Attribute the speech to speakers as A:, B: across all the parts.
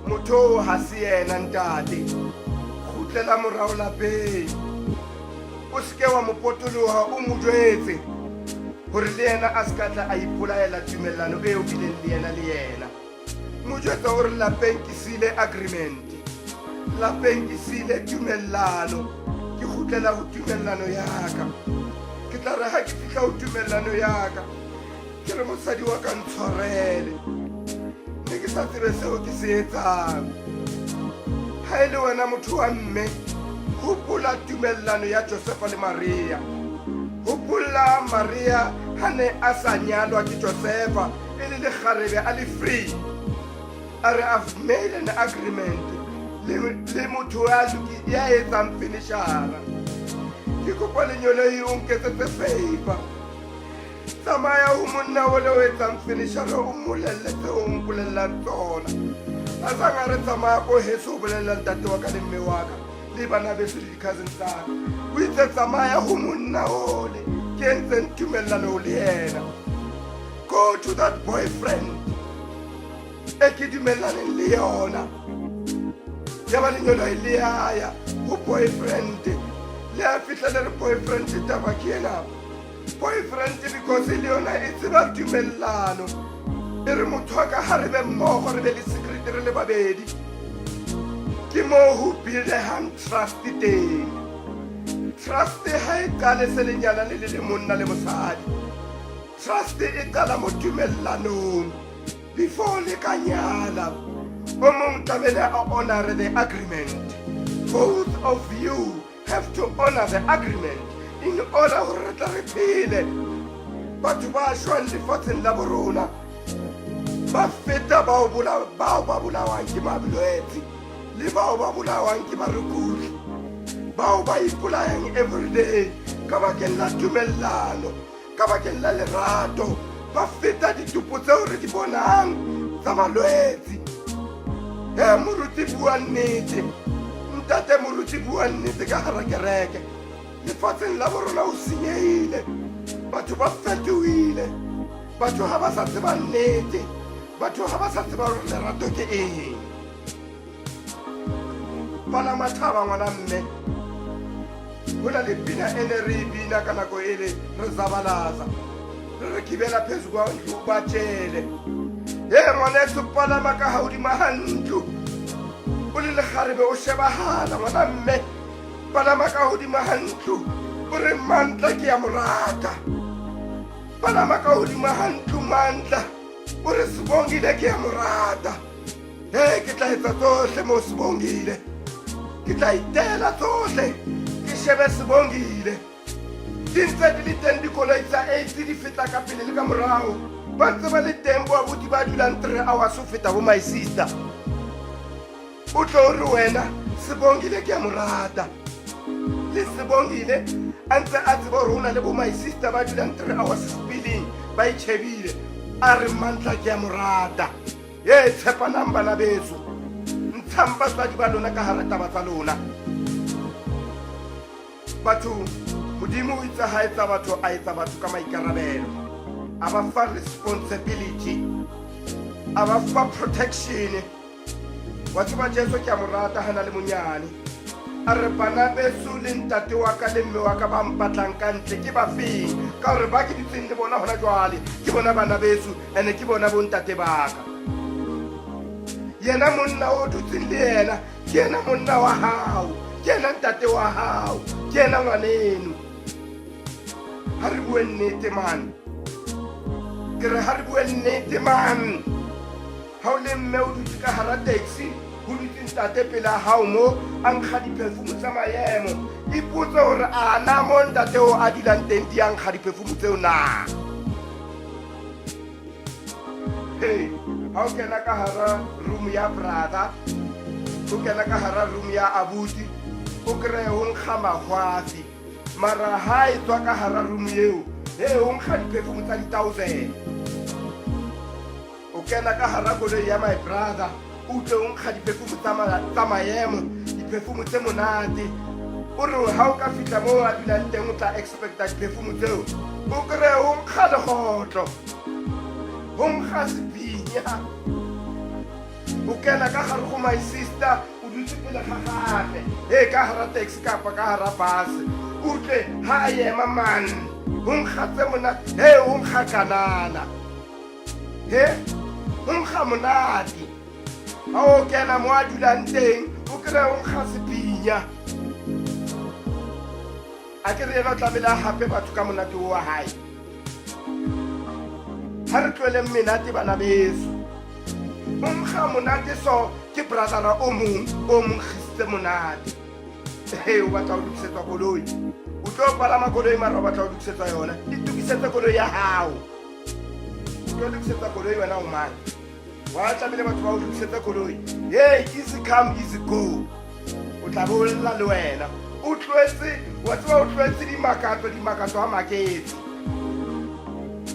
A: motho ha se yena ntate. Kgutlela morao lapeng. O se ke wa mo potoloha o mo jwetse hore le yena a se ka tla a ipolaela tumellano eo bileng le yena. Mo jwetse hore lapeng ke siile agreement. Lapeng ke siile tumellano. Ke kgutlela ho tumellano ya ka. Ke tla re ha ke fihla ho tumellano ya ka, ke re mosadi wa ka ntshwarele. Ne ke sa tsebe seo ke se etsang. Ha e le wena motho wa mme, hopola tumellano ya Josefa le Maria. Hopola Maria ha ne a sa nyalwa ke Josefa, e le lekgarebe a le free. A re, I've made an agreement le motho ya etsang finishara. Ke kopa lenyolo o nketsetse favor. Tsamaya ho monna ole o etsang finishara o mmolelletse o mpolellang tsona. A sa nga re tsamaya ko heso o bolellang ntate wa ka le mme wa ka le bana beso le di-cousins tsa ka. O itse tsamaya ho monna ole ke entseng tumellano le yena. Go to that boyfriend e ke dumellaneng le yona. Ya ba lenyolo e le yaya ho boyfriend. Le a fihla le re boyfriend taba ke ena. Boyfriend because le yona e tseba tumellano. E re motho wa ka ha re be mmogo re be le secret re le babedi. Ke moo ho buildehang trust teng. Trust ha e qale se lenyana le monna le mosadi. Trust e qala mo tumellanong before le ka nyala. O mong tlamehile a honor the agreement. Both of you have to honor the agreement in order hore re tla re phele. Batho ba shwang lefatsheng la borona ba feta bao ba bolawang ke mabolwetse le bao ba bolawang ke marukudi, bao ba ipolayang everyday ka bakeng la tumellano, ka bakeng la lerato. Ba feta ditupo tseo re di bonang tsa malwetse. Moruti bua nnete, ntate moruti bua nnete ka hara kereke. Lefatsheng la borona o senyehile, batho ba fetohile, batho ha ba sa tseba nnete, batho ha ba sa tseba hore lerato ke eng. Bana mathaba ngwana mme, ho na le pina e ne re e bina ka nako e le re zabalaza, re kibela phezu kwa ntlo ba tjele. Ngwaneso palama ka hodima hantlo, o le lekgarebe o shebahala ngwana mme. Palama ka hodima hantlo, o re mantla ke ya morata. Palama ka hodima hantlo mantla, o re Sibongile ke ya morata. Ke tla etsa tsohle mo Sibongile, ke tla itela tsohle ke shebe Sibongile. Di ntse di le teng dikoloi tsa 8 di feta ka pele le ka morao. Ba ntse ba le teng boabuti ba dulang 3 hours ho feta bo my sister. O tlo re wena Sibongile ke ya morata. Le Sibongile a ntse a tseba hore ho na le bo my sister ba dulang 3 hours speeding ba itjhebile. A re mantla ke ya morata. Tshepanang bana beso, ntshang batswadi ba lona ka hara taba tsa lona. Batho Modimo o itse ha etsa batho a etsa batho ka maikarabelo. A ba fa responsibility, a ba fa protection. Batho ba Jesu ke ya morata hana le monyane. A re bana beso le ntate wa ka le mme wa ka ba mpatlang ka ntle ke ba feng, ka hore ba ke ditseng le bona hona jwale ke bona bana beso ene ke bona bo ntate ba ka. Yena monna o dutseng le yena ke yena monna wa hao, ke yena ntate wa hao, ke yena ngwaneno. Ha re bue nnete man, ke re ha re bue nnete man. Ha o le mme o dutse ka hara taxi, ho dutse ntate pela hao mo a nkga diperfume tsa maemo. Ipotse hore a na mo ntate o a dulang teng di a nkga diperfume tseo na. Ha o kena ka hara room ya brother, o kena ka hara room ya abuti, o kreye ho nkga mahwafi. Mara ha e tswa ka hara room eo, o nkga diperfume tsa di-1000. O kena ka hara koloi ya my brother, o tle o nkga diperfume tsa maemo, diperfume tse monate. O re ha o ka fihla moo a dulang teng o tla expecta diperfume tseo, o kreye ho nkga lekgotlo, ho nkga sepinya, o kena ka gare go my sister o dutse pele ga gagwe ka hara taxi kapa ka hara bus utlwe ha a ema man o nkgatse monate o nkga kanana o nkga monate ha o kena mo a dulang teng o kry o nkga sepinya a ke re ena o tlamela gape batho ka monate o wa hae ha re tloele menate bana beso o nkga monate so ke brother o mong gisitse monate o batla o lokisetswa koloi o tlo palama koloi mara o batla o lokisetswa yona itukisetse koloi ya hao o tlo lokisetsa koloi wena o mang wa tlamele batho ba o lokisetsa koloi easy come easy go o tla bolla le wena o tlwetse wa tswa o tlwetse dimakatso a maketse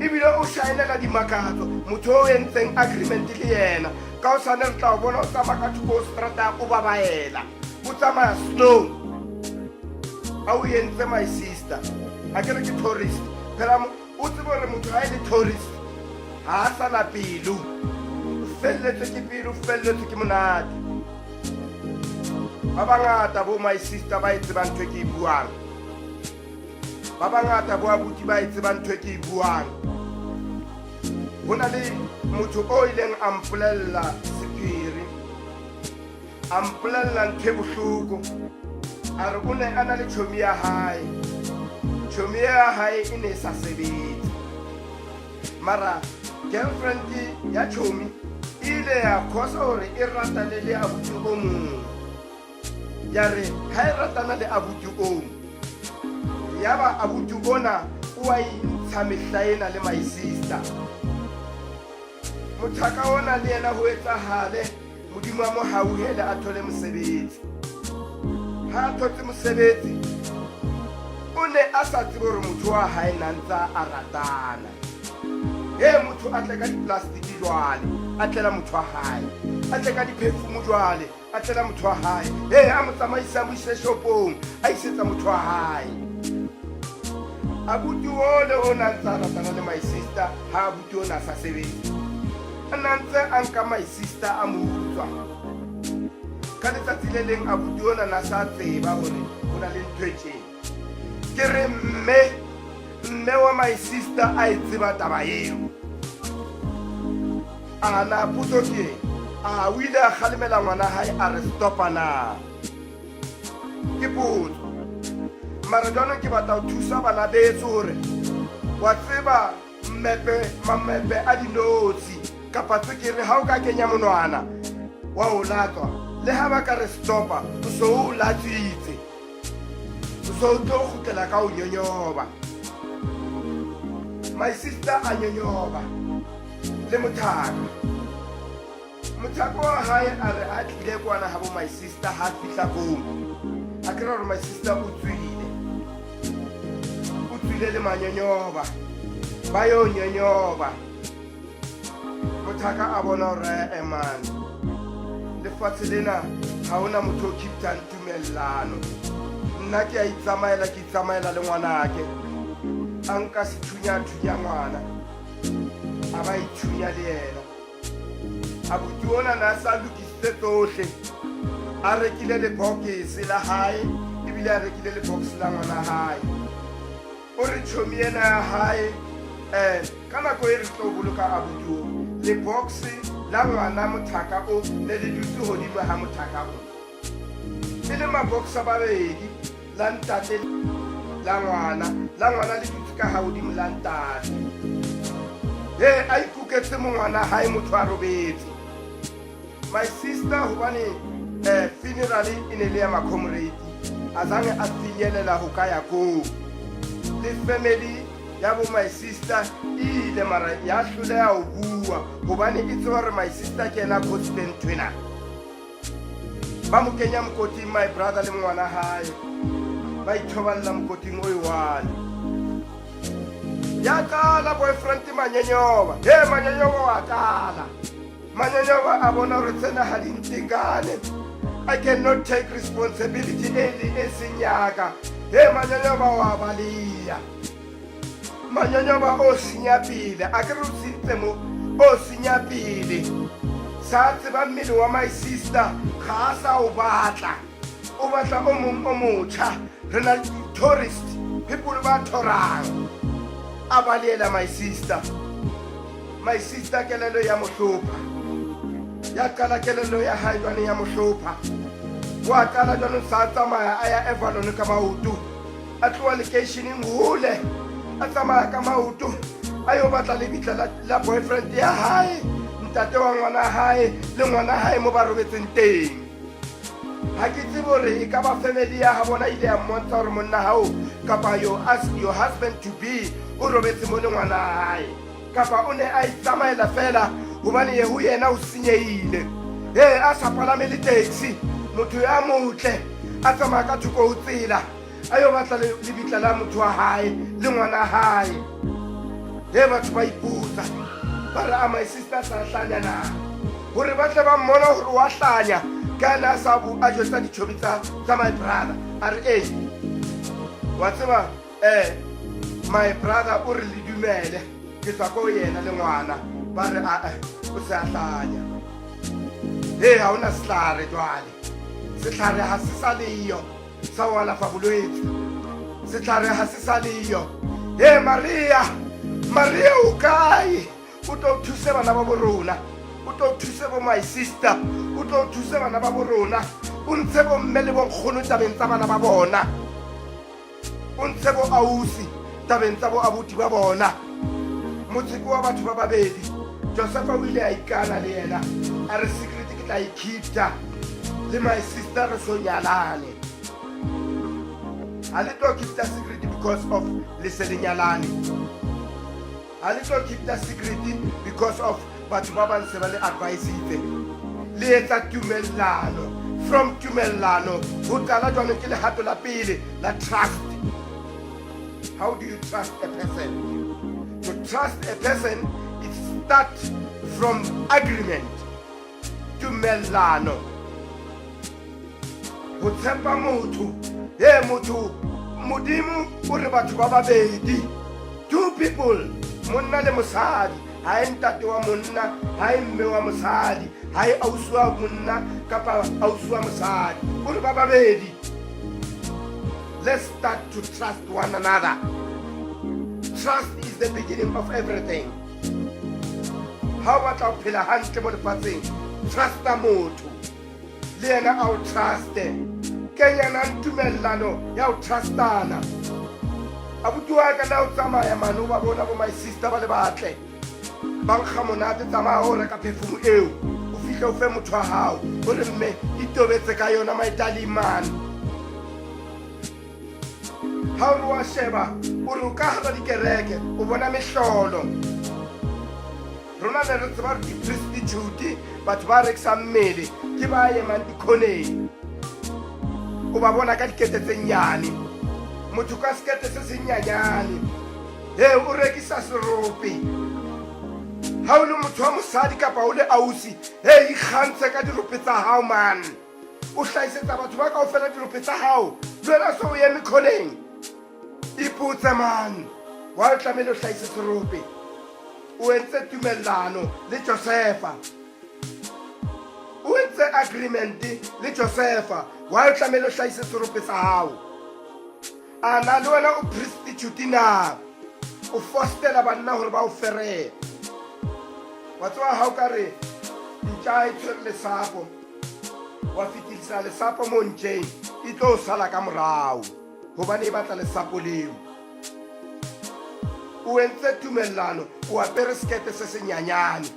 A: ebile o shainela dimakatso motho o entseng agreement le yena ka o sane re tla o bona o tsamaya ka thoko strata o babaela o tsamaya slow a o entse my sister a ke re ke tourist phela o tsebe gore motho ga e le tourist ga a sana pelo o feleletse ke pelo o feleletse ke monate ba bangata bo my sister ba e tsebang ntho e ke e buang ba bangata bo abuti ba e tsebang ntho e ke e buang go na le motho o ileng a mpolella sephiri a mpolella ntho e bohloko a re o ne a na le tšhomi ya hae e ne e sa sebetse mara girlfriend ya tšhomi e ile ya khosa gore e ratane le abuti o mongwe ya re ga e ratana le abuti o ya ba abuti ona o a intsha mehlaena le my sister mothaka ona le yena ho etsagale modimo a mo hauhele a thole mosebetsi ha a thotse mosebetsi o ne a sa tsebe gore motho wa hae na ntsa a ratana motho a tle ka diplastiki jwale a tlela motho wa hae a tle ka diperfume jwale a tlela motho wa hae a mo tsamaisa mo ise shopong a isetsa motho wa hae abuti ole o na ntsa ratana le my sister ha abuti o na sa sebetsi a ntse a nka my sister a mo utswa ka letsatsi le leng abuti ona na sa tseba gore o na le ntho e tjena ke re mme wa my sister a e tseba taba eo a na potso ke a o ile a kgalemela ngwana hae a re stopa na ke potso mara jwanong ke batla ho thusa bana betso gore wa tseba mamepe a dinotshi kapa tswekere ha o ka kenya monwana wa o latswa le ha ba ka re stopa o so o latsitse o so o tlo gutela ka o nyonyoba my sister a nyonyoba le mothaka wa hae a re a tlile kwana ha bo my sister ha fihla koo a kry gore my sister o tswile le manyonyoba ba yo nyonyoba mothaka a bona gore eman lefatshe lena ga ona motho o keeptang tumellano nna ke a itsamaela le ngwanake a nka sethunya ngwana a ba ithunya le yena abuti ona na sa lokisitse tsohle a rekile le bokese la hae ebile a rekile le box la ngwana hae o re tšhomi ena ya hae ka nako e re tlo boloka abuti o le box la ngwana mothaka o le le dutse hodimo ha mothaka o e le maboxa babedi la ntate la ngwana le dutse ka ha hodimo la ntate a ikuketse mongwana hae motho a robetse my sister hobane funeral e ne le ya macomrade a zange a finyelela ho ka ya koo le family ya bo my sister ile mara ya hloleha ho bua hobane e tseba gore my sister ke ena constant twina ba mo kenya mokoting my brother le ngwana hae ba ithoballa mokoting o iwane ya kala boyfriend manyenyoba manyenyoba wa kala manyenyoba a bona gore tsena ha di ntekane I cannot take responsibility e senyaka manyenyoba wa balia manyenyoba o senya pele a ke re o sentse mo o senya pele sa tseba mmele wa my sister ga a sa o batla o batla o mong o motjha re na le tourist people ba thorang a baleela my sister kelelo ya mohlopha ya qala kelelo ya hae jwane ya mohlopha wa qala jwane sa tsamaya a ya Avalon ka maoto a tloa locationeng hole a tsamaya ka maoto a yo batla lebitla la boyfriend ya hae ntate wa ngwana hae le ngwana hae mo ba robetseng teng ha ke tsebe hore e ka ba family ya ha bona ile ya mmontsha hore monna hao kapa your husband to be o robetse mo le ngwana hae kapa o ne a itsamaela fela hobane ho yena o senyehile a sa palame le taxi motho ya motle a tsamaya ka thoko ho tsela a yo batla lebitla la motho wa hae le ngwana hae batho ba iputsa ba re a my sister sa hlanya na hore ba tle ba mmona hore wa hlanya ka na sa a jwetsa ditjhobi tsa my brother a re wa tseba my brother o re le dumele ke tswa ko yena le ngwana ba re o se a hlanya ha ona sehlare jwale sehlare ha se sa leyo sa wa lafa bolwetse sehlare ha se sa leyo Maria o kae o tlo thuse bana ba borona o tlo thuse bo my sister o tlo thuse bana ba borona o ntse bo mme le bonkgono tabeng tsa bana ba bona o ntse bo ausi tabeng tsa bo abuti ba bona motsiko wa batho ba babedi Joseph o ile a ikana le yena a re secret ke tla ikipta le my sister re so nyalane a le tlo keep the secret because of leselenyalane a le tlo keep the secret because of batho ba ba ntse ba le advice le etsa tumellano from tumellano ho qala jwane ke le hato la pele la trust. How do you trust a person? To trust a person it starts from agreement, tumellano. Ho tshepa motho motho modimo o re batho ba babedi, two people, monna le mosadi, ha e ntate wa monna, ha e mme wa mosadi, ha e ausi wa monna kapa ausi wa mosadi, o re ba babedi. Let's start to trust one another. Trust is the beginning of everything. How about our phela hantle mo lefatsheng? Trust motho le yena a o truste kenya na ntumellano ya o trustana. Abuti wa ka na o tsamaya mano ba bona bo my sister ba le batle ba nkga monate tsamaya o reka perfume eo o fihle o fe motho wa hao o re mme itobetse ka yona maitali man. Ha o wa sheba o re o ka haba dikereke o bona mehlolo rona le re tseba di prostitute batho ba rekisa mmele ke ba yemang dikhoneng o ba bona ka dikete tse nyane motho ka sekete se senyanyane o rekisa serope ha o le motho wa mosadi kapa o le ausi ikgantshe ka dirope tsa hao man o hlaisetsa batho ba ka o fela dirope tsa hao jwela so o yeme khoneng iputse man wa o tlamehile o hlahise serope o entse tumellano le Josefa o entse agreement le Josefa wa o tlamehile o hlahise serope sa hao ana le wena o prostitute na o fostela banna hore ba o fere wa tswa ha o ka re ntja e tshwere lesapo wa fitilisa lesapo mo ntjeng e tlo sala ka morao hobane e batla lesapo leo o entse tumellano o apere skete se senyanyane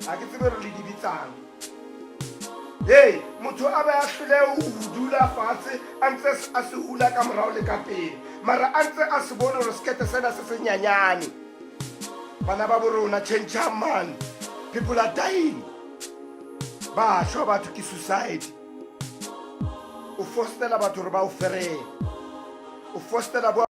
A: ha ke tsebe re le dibitsana motho a ba hlile o dula fatshe a ntse a se hula ka morao le ka pele mara a ntse a se bone hore skete sena se senyanyane. Bana ba borona change man, people are dying ba shwa batho ke suicide. O fostela batho re ba o fere o fostela